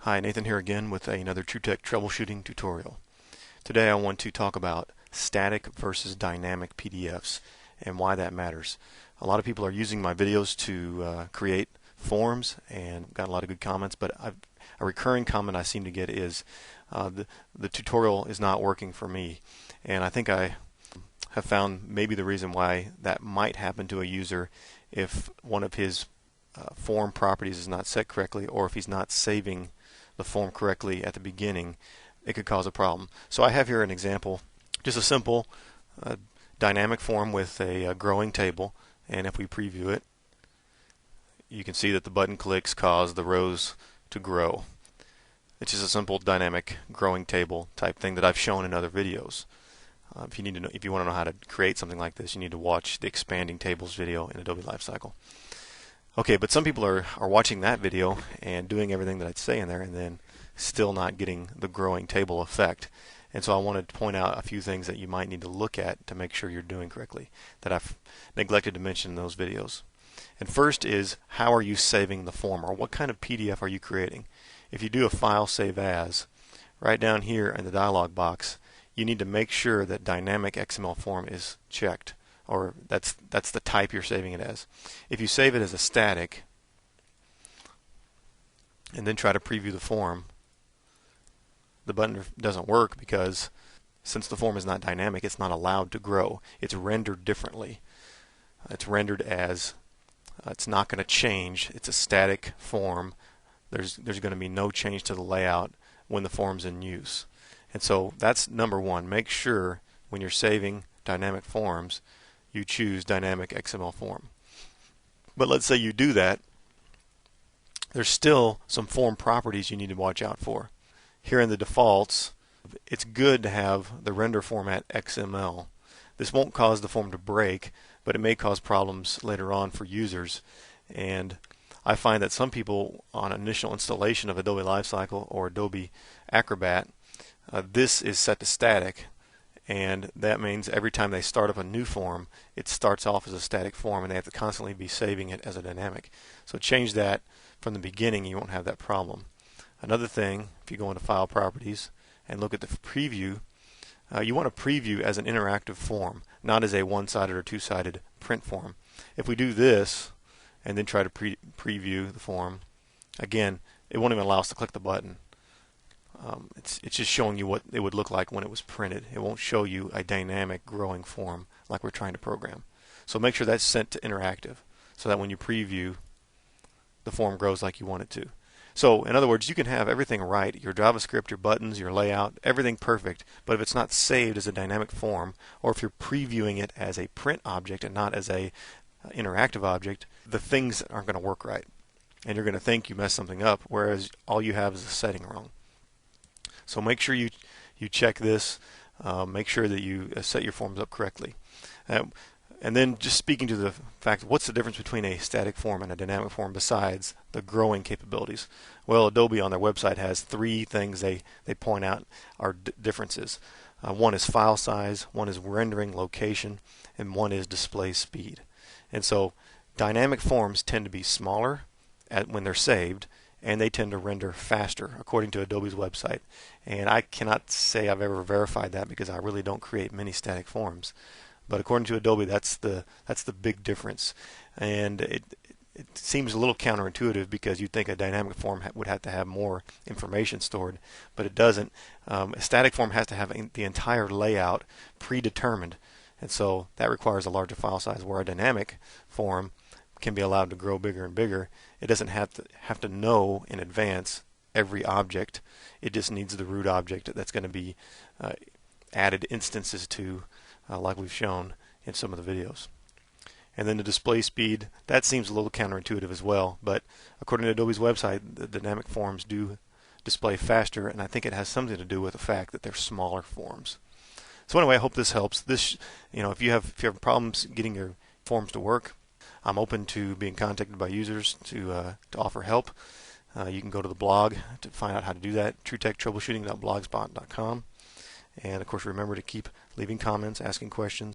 Hi, Nathan here again with another TrueTech troubleshooting tutorial. Today I want to talk about static versus dynamic PDFs and why that matters. A lot of people are using my videos to create forms and got a lot of good comments, but a recurring comment I seem to get is the tutorial is not working for me. And I think I have found maybe the reason why that might happen to a user if one of his form properties is not set correctly, or if he's not saving the form correctly at the beginning, it could cause a problem. So I have here an example, just a simple dynamic form with a growing table, and if we preview it, you can see that the button clicks cause the rows to grow. It's just a simple dynamic growing table type thing that I've shown in other videos. If you want to know how to create something like this, you need to watch the expanding tables video in Adobe LiveCycle. Okay, but some people are watching that video and doing everything that I'd say in there and then still not getting the growing table effect. And so I wanted to point out a few things that you might need to look at to make sure you're doing correctly that I've neglected to mention in those videos. And first is, how are you saving the form, or what kind of PDF are you creating? If you do a file save as, right down here in the dialog box, you need to make sure that dynamic XML form is checked, or that's the type you're saving it as. If you save it as a static and then try to preview the form, the button doesn't work because since the form is not dynamic, it's not allowed to grow. It's rendered differently. It's rendered as it's not going to change. It's a static form. There's going to be no change to the layout when the form's in use. And so that's number one. Make sure when you're saving dynamic forms you choose dynamic XML form. But let's say you do that, there's still some form properties you need to watch out for. Here in the defaults, it's good to have the render format XML. This won't cause the form to break, but it may cause problems later on for users. And I find that some people on initial installation of Adobe LiveCycle or Adobe Acrobat, this is set to static, and that means every time they start up a new form, it starts off as a static form and they have to constantly be saving it as a dynamic. So change that from the beginning, you won't have that problem. Another thing, if you go into File Properties and look at the preview, you want to preview as an interactive form, not as a one-sided or two-sided print form. If we do this and then try to preview the form, again, it won't even allow us to click the button. It's just showing you what it would look like when it was printed. It won't show you a dynamic growing form like we're trying to program. So make sure that's set to interactive so that when you preview, the form grows like you want it to. So in other words, you can have everything right, your JavaScript, your buttons, your layout, everything perfect, but if it's not saved as a dynamic form, or if you're previewing it as a print object and not as a interactive object, the things aren't going to work right. And you're going to think you messed something up, whereas all you have is a setting wrong. So make sure you check this, make sure that you set your forms up correctly. And then just speaking to the fact, what's the difference between a static form and a dynamic form besides the growing capabilities? Well, Adobe on their website has three things they point out are differences. One is file size, one is rendering location, and one is display speed. And so dynamic forms tend to be smaller when they're saved, and they tend to render faster according to Adobe's website. And I cannot say I've ever verified that because I really don't create many static forms. But according to Adobe, that's the big difference. And it seems a little counterintuitive because you'd think a dynamic form would have to have more information stored, but it doesn't. A static form has to have the entire layout predetermined, and so that requires a larger file size, where a dynamic form can be allowed to grow bigger and bigger. It doesn't have to know in advance every object. It just needs the root object that's going to be added instances to, like we've shown in some of the videos. And then the display speed, that seems a little counterintuitive as well, but according to Adobe's website, the dynamic forms do display faster, and I think it has something to do with the fact that they're smaller forms. So anyway, I hope this helps. This, if you have problems getting your forms to work, I'm open to being contacted by users to offer help. You can go to the blog to find out how to do that, truetechtroubleshooting.blogspot.com. And of course, remember to keep leaving comments, asking questions.